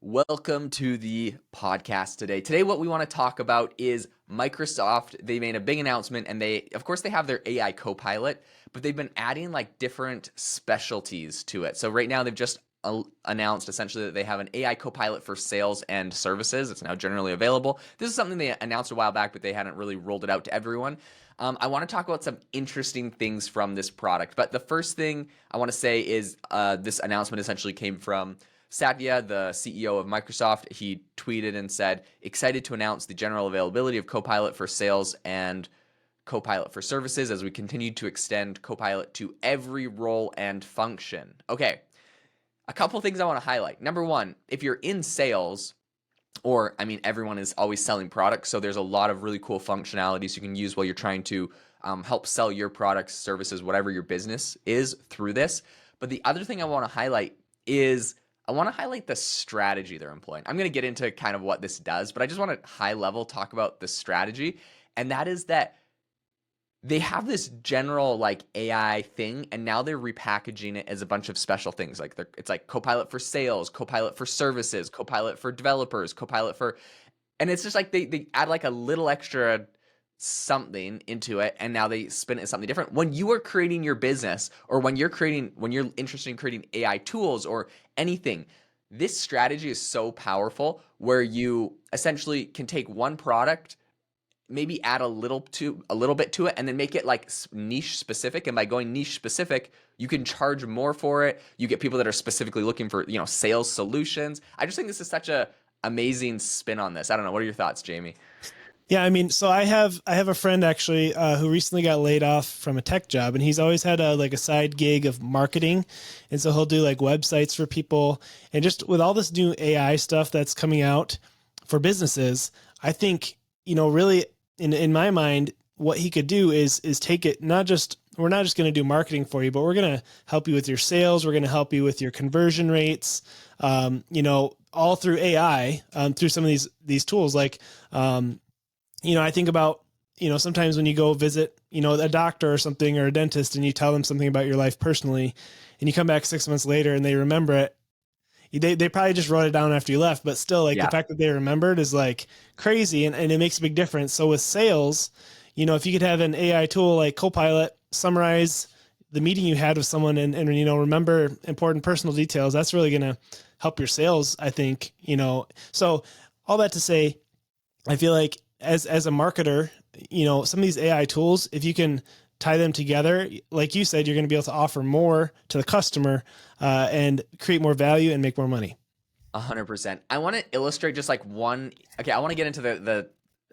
Welcome to the podcast today. Today, what we want to talk about is Microsoft. They made a big announcement and of course, they have their AI Copilot, but they've been adding like different specialties to it. So right now they've just announced essentially that they have an AI Copilot for sales and services. It's now generally available. This is something they announced a while back, but they hadn't really rolled it out to everyone. I want to talk about some interesting things from this product. But the first thing I want to say is this announcement essentially came from Satya, the CEO of Microsoft. He tweeted and said, excited to announce the general availability of Copilot for sales and Copilot for services as we continue to extend Copilot to every role and function. Okay, a couple things I want to highlight. Number one, if you're in sales, or I mean, everyone is always selling products, so there's a lot of really cool functionalities you can use while you're trying to help sell your products, services, whatever your business is through this. But the other thing I want to highlight is I want to highlight the strategy they're employing. I'm going to get into kind of what this does, but I just want to high level talk about the strategy. And that is that they have this general like AI thing, and now they're repackaging it as a bunch of special things. Like it's like Copilot for sales, Copilot for services, Copilot for developers, Copilot for, and it's just like they add like a little extra something into it, and now they spin it as something different. When you are creating your business, or when you're interested in creating AI tools or anything, this strategy is so powerful where you essentially can take one product, maybe add a little bit to it, and then make it like niche specific. And by going niche specific, you can charge more for it. You get people that are specifically looking for, sales solutions. I just think this is such a amazing spin on this. I don't know. What are your thoughts, Jamie? Yeah, I mean, so I have a friend actually who recently got laid off from a tech job, and he's always had a side gig of marketing, and so he'll do like websites for people, and just with all this new AI stuff that's coming out for businesses, I think really in my mind, what he could do is take it we're not just going to do marketing for you, but we're going to help you with your sales, we're going to help you with your conversion rates, all through AI, through some of these tools like. I think about, sometimes when you go visit, a doctor or something or a dentist and you tell them something about your life personally and you come back 6 months later and they remember it. They probably just wrote it down after you left, but still like the fact that they remembered is like crazy and it makes a big difference. So with sales, if you could have an AI tool like Copilot summarize the meeting you had with someone and remember important personal details, that's really going to help your sales, I think, so all that to say, I feel like as a marketer, some of these AI tools, if you can tie them together, like you said, you're going to be able to offer more to the customer and create more value and make more money. 100%. I want to illustrate just like one. Okay, I want to get into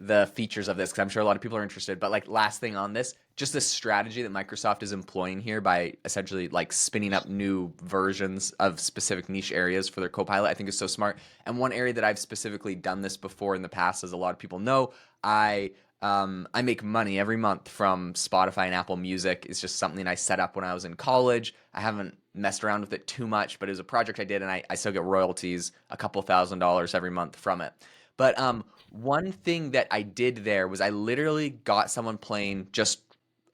the features of this because I'm sure a lot of people are interested. But like last thing on this, just the strategy that Microsoft is employing here by essentially like spinning up new versions of specific niche areas for their Copilot, I think is so smart. And one area that I've specifically done this before in the past, as a lot of people know, I make money every month from Spotify and Apple Music. It's just something I set up when I was in college. I haven't messed around with it too much, but it was a project I did, and I still get royalties, a couple $1,000s every month from it. But one thing that I did there was I literally got someone playing just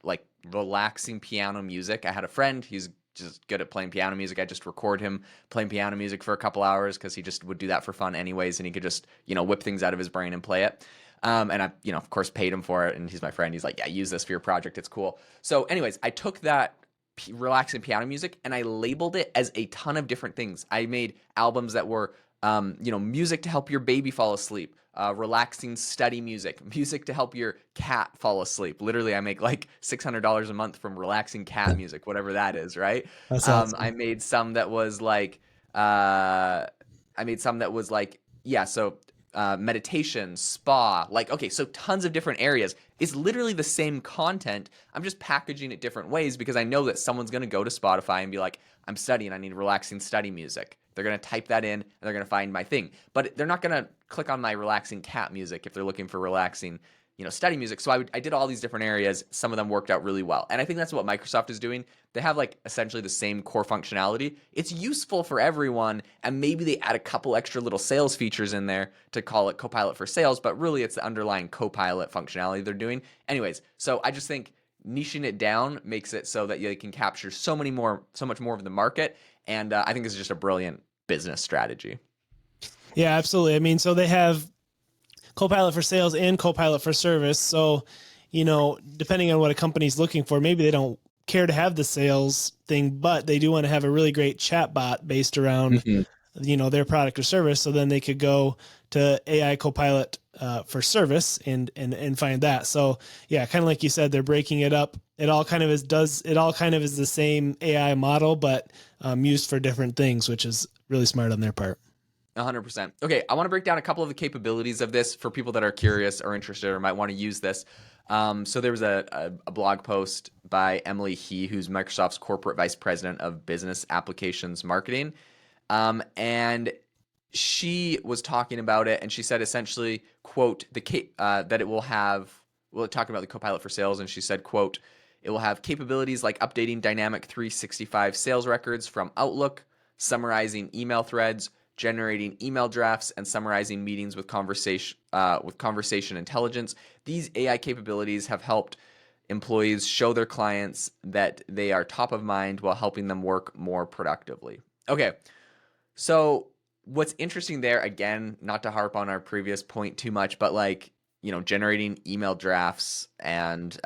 like relaxing piano music. I had a friend, he's just good at playing piano music. I just record him playing piano music for a couple hours because he just would do that for fun anyways, and he could just, whip things out of his brain and play it. And I, of course, paid him for it, and he's my friend. He's like, yeah, use this for your project. It's cool. So anyways, I took that relaxing piano music and I labeled it as a ton of different things. I made albums that were, music to help your baby fall asleep, relaxing study music, music to help your cat fall asleep. Literally, I make like $600 a month from relaxing cat music, whatever that is, right? That's awesome. I made some that was like, uh, yeah, so meditation, spa, like, okay, so tons of different areas. It's literally the same content. I'm just packaging it different ways because I know that someone's going to go to Spotify and be like, I'm studying, I need relaxing study music. They're going to type that in and they're going to find my thing. But they're not going to click on my relaxing cat music if they're looking for relaxing, study music. So I did all these different areas. Some of them worked out really well. And I think that's what Microsoft is doing. They have like essentially the same core functionality. It's useful for everyone. And maybe they add a couple extra little sales features in there to call it Copilot for sales, but really it's the underlying Copilot functionality they're doing. Anyways, so I just think niching it down makes it so that you can capture so much more of the market. And I think this is just a brilliant business strategy. Yeah, absolutely. I mean, so they have Copilot for sales and Copilot for service. So, depending on what a company's looking for, maybe they don't care to have the sales thing, but they do want to have a really great chat bot based around, Mhm. their product or service. So then they could go to AI Copilot for service and find that. So yeah, kind of like you said, they're breaking it up. It all kind of is the same AI model, but used for different things, which is really smart on their part. 100%. Okay, I want to break down a couple of the capabilities of this for people that are curious or interested or might want to use this. So there was a blog post by Emily He, who's Microsoft's corporate vice president of business applications marketing. And she was talking about it, and she said essentially, quote, that it will have, well, talking about the Copilot for sales, and she said, quote, it will have capabilities like updating dynamic 365 sales records from Outlook, summarizing email threads, generating email drafts, and summarizing meetings with conversation intelligence. These AI capabilities have helped employees show their clients that they are top of mind while helping them work more productively. Okay, so what's interesting there, again, not to harp on our previous point too much, but like, generating email drafts and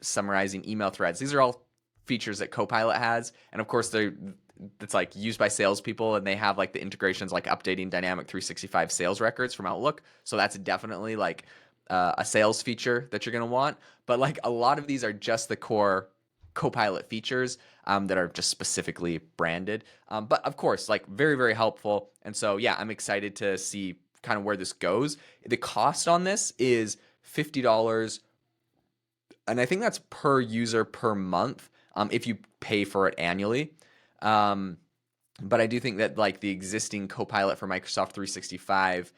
summarizing email threads. These are all features that Copilot has, and of course it's like used by salespeople, and they have like the integrations like updating dynamic 365 sales records from Outlook. So that's definitely like a sales feature that you're gonna want. But like a lot of these are just the core Copilot features that are just specifically branded. But of course, like very, very helpful. And so, yeah, I'm excited to see kind of where this goes. The cost on this is $50. And I think that's per user per month if you pay for it annually. Um, but I do think that like the existing Copilot for Microsoft 365,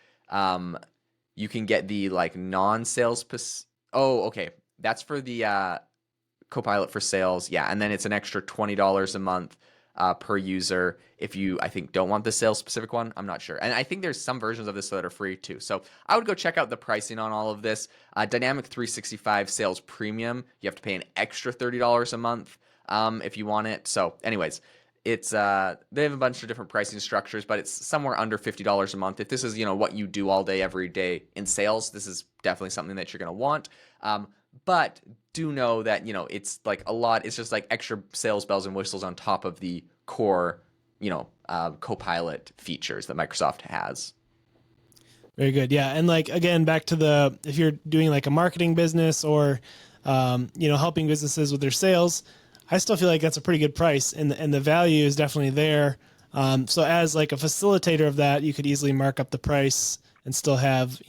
you can get the like non-sales. Oh, okay. That's for the Copilot for sales. Yeah. And then it's an extra $20 a month per user if you, I think, don't want the sales specific one. I'm not sure. And I think there's some versions of this that are free too. So I would go check out the pricing on all of this. Dynamic 365 Sales Premium, you have to pay an extra $30 a month if you want it. So anyways, it's they have a bunch of different pricing structures, but it's somewhere under $50 a month. If this is, what you do all day, every day in sales, this is definitely something that you're going to want. But do know that, it's like a lot. It's just like extra sales bells and whistles on top of the core, Copilot features that Microsoft has. Very good. Yeah. And like, again, back to if you're doing like a marketing business or, helping businesses with their sales, I still feel like that's a pretty good price and the value is definitely there. So as like a facilitator of that, you could easily mark up the price and still have,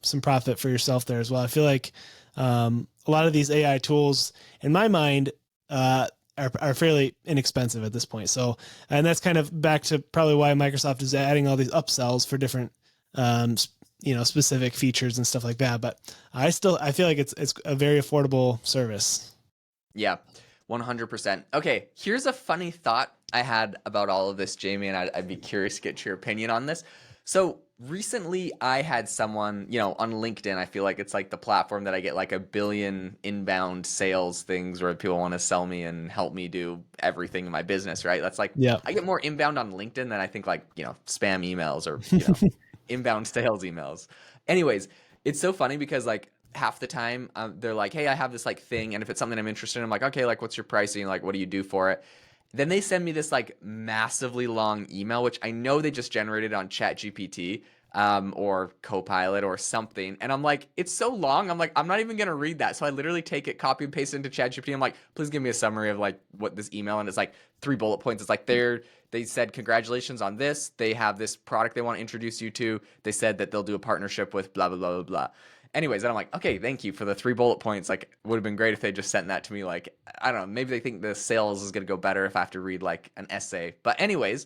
some profit for yourself there as well. I feel like, a lot of these AI tools in my mind, are fairly inexpensive at this point. So, and that's kind of back to probably why Microsoft is adding all these upsells for different, specific features and stuff like that. But I feel like it's a very affordable service. Yeah, 100%. Okay, here's a funny thought I had about all of this, Jamie, and I'd be curious to get your opinion on this. So recently I had someone, on LinkedIn, I feel like it's like the platform that I get like a billion inbound sales things where people want to sell me and help me do everything in my business, right? That's like, Yeah. I get more inbound on LinkedIn than I think like, spam emails or, inbound sales emails. Anyways, it's so funny because like half the time they're like, hey, I have this like thing. And if it's something I'm interested in, I'm like, okay, like what's your pricing? Like, what do you do for it? Then they send me this like massively long email, which I know they just generated on ChatGPT or Copilot or something. And I'm like, it's so long. I'm like, I'm not even going to read that. So I literally take it, copy and paste it into ChatGPT. I'm like, please give me a summary of like what this email, and it's like 3 bullet points. It's like they said, congratulations on this. They have this product they want to introduce you to. They said that they'll do a partnership with blah, blah, blah, blah, blah. Anyways, and I'm like, okay, thank you for the 3 bullet points. Like, would have been great if they just sent that to me. Like, I don't know, maybe they think the sales is going to go better if I have to read like an essay. But anyways,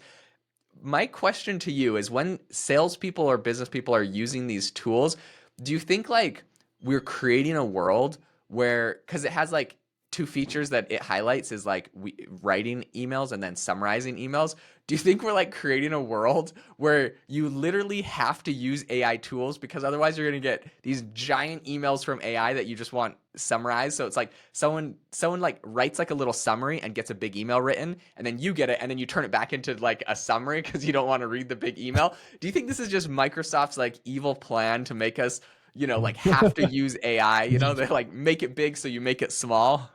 my question to you is when salespeople or business people are using these tools, do you think like we're creating a world where, because it has like two features that it highlights is like writing emails and then summarizing emails. Do you think we're like creating a world where you literally have to use AI tools because otherwise you're going to get these giant emails from AI that you just want summarized? So it's like someone like writes like a little summary and gets a big email written, and then you get it and then you turn it back into like a summary because you don't want to read the big email. Do you think this is just Microsoft's like evil plan to make us, like have to use AI? They like make it big so you make it small.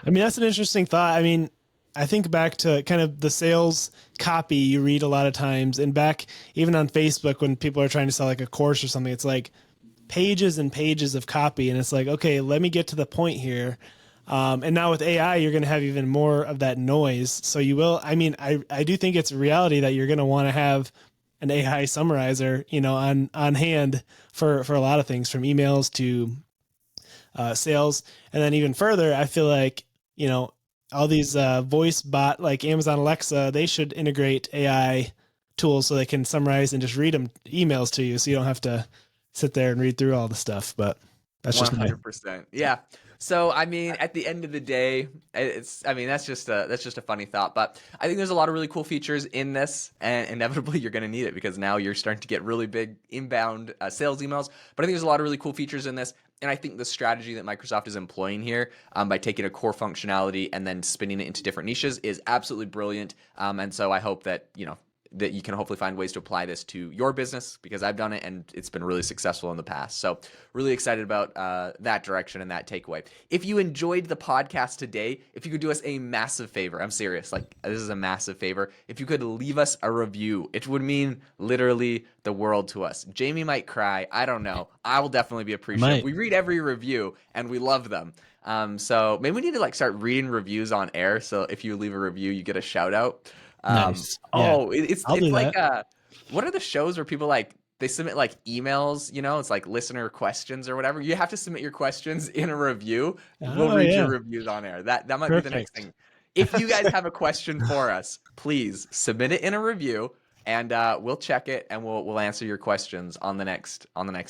I mean, that's an interesting thought. I mean, I think back to kind of the sales copy you read a lot of times, and back even on Facebook when people are trying to sell like a course or something, it's like pages and pages of copy, and it's like, okay, let me get to the point here. And now with AI, you're going to have even more of that noise. So you will. I mean, I do think it's a reality that you're going to want to have an AI summarizer, on hand for a lot of things, from emails to sales, and then even further. I feel like all these voice bot like Amazon Alexa, they should integrate AI tools so they can summarize and just read them emails to you, so you don't have to sit there and read through all the stuff. But that's just my 100%. Yeah. So I mean, at the end of the day, that's just a funny thought. But I think there's a lot of really cool features in this, and inevitably you're going to need it because now you're starting to get really big inbound sales emails. But I think there's a lot of really cool features in this. And I think the strategy that Microsoft is employing here, by taking a core functionality and then spinning it into different niches, is absolutely brilliant. And so I hope that that you can hopefully find ways to apply this to your business, because I've done it and it's been really successful in the past. So really excited about that direction and that takeaway. If you enjoyed the podcast today, if you could do us a massive favor, I'm serious, like this is a massive favor. If you could leave us a review, it would mean literally the world to us. Jamie might cry. I don't know. I will definitely be appreciative. We read every review and we love them. So maybe we need to like start reading reviews on air. So if you leave a review, you get a shout out. nice. Oh, it's I'll do like that. what are the shows where people like they submit like emails? It's like listener questions or whatever. You have to submit your questions in a review. We'll Oh read yeah, your reviews on air. That might be the next perfect. thing. If you guys have a question for us, please submit it in a review, and we'll check it and we'll answer your questions on the next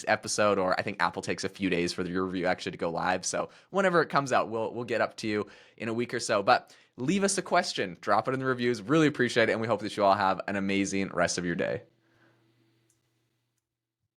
episode. Or I think Apple takes a few days for your review actually to go live. So whenever it comes out, we'll get up to you in a week or so. But leave us a question, drop it in the reviews. Really appreciate it, and we hope that you all have an amazing rest of your day.